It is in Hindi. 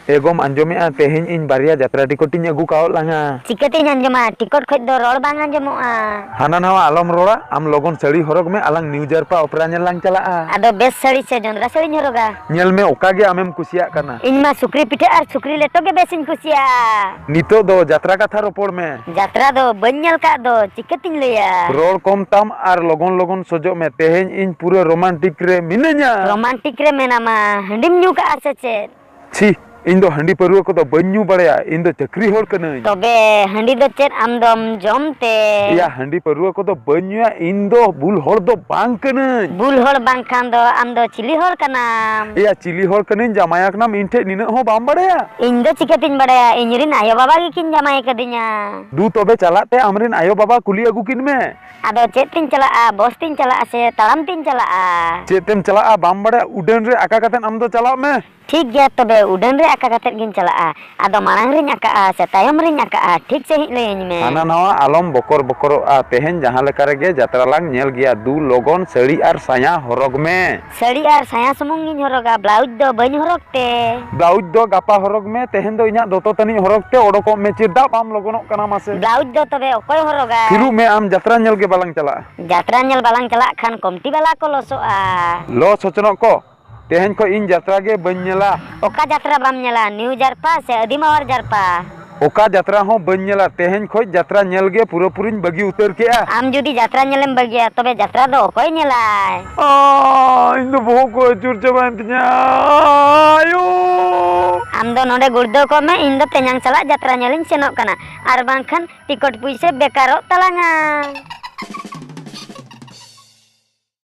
एगोम आंजोमेआ तेहेñ इन बारिया जात्रा टिकटिंग अगू काओ लांगा चिकतिन अंजमा टिकट खoj दो रोड बांग अंजमोआ हाना नवा आलम रोड़ा आम लोगन साड़ी हरग में अलांग न्यू जारपा ओपरा नेल लांग चलाआ आदो बेस साड़ी से जोंद्रा साड़ी हरोगा नेल में ओका गे आमेम कुसिया करना इनमा सुक्री पिठे और सुक्री लेटो के बेसिन कुसिया नितो दो जात्रा कथा रोपड़ में जात्रा दो बन्यल का दो चिकतिन लैया रोड कम ताम आर लोगन लोगन सजो में तेहेñ इन पूरे रोमांटिक रे मिनेña रोमांटिक रे मेनामा हंडिम न्यू का आसे चे छी इन दो हंडी परुआ को तो बन्यू बड़या इन दो चक्री होड़ कनई तबे हंडी दो चेत आमदम जमते या हंडी परुआ को तो बन्यूया इन दो बुल होड़ दो बांग कनई बुल होड़ बांग खान दो आमदो चिली होड़ कनाम या चिली होड़ कनई जामायाक नाम इन ठे निना हो बाम बड़या इन दो चिकतिन बड़या इनरिन आयो बाबा की किन जमाय कदिnya दू तबे चलाते हमरिन आयो बाबा कुली अगू किन में आदो चेत तिन चला बस तिन चला से ताड़ाम तिन चला चेतेम चला बाम बड़या उडन रे आका कतेन आम दो चलाओ में ठीक गया तबे उडन रे आका कतेत गिन चला आदो मारांग रे आका से तायम रे आका ठीक से हिले में हाना नवा आलम बकर बकर तेहेñ जहां लेका रेगे जात्रा लांग नेल गया दू लोगन साड़ी आर साया हरग में साड़ी आर साया सुमुंग गिन हरोगा ब्लाउज दो बन हरगते ब्लाउज दो गापा हरग में तेहेñ दो इना दोतो तनी हरगते ओडको में चिरदा बाम लोगनोक कना मासे ब्लाउज दो तबे ओकोय हरोगा फिरू में आम जात्रा नेल के बालांग चला जात्रा नेल बालांग चला खान कमटी वाला को लोसोआ लो सोचनो को तेहेñ को इन जात्रा के बन्यला ओका जात्रा बाम नेला न्यू जारपा से अदिमावर जारपा ओका जात्रा हो बन्यला तेहेñ खोज जात्रा नेल गे पूरा पूरिन बगी उतर के आम जुदी जात्रा नेलेम बगिया तबे जात्रा दो ओकोय नेलाय इन दो बहु को चुर चबान तिया आयो आम दो नोडे गुड़दो को में इन दो तेኛंग चला जात्रा नेलिन सेनोक कना आर बांखान टिकट पुइसे बेकारो तलांगा।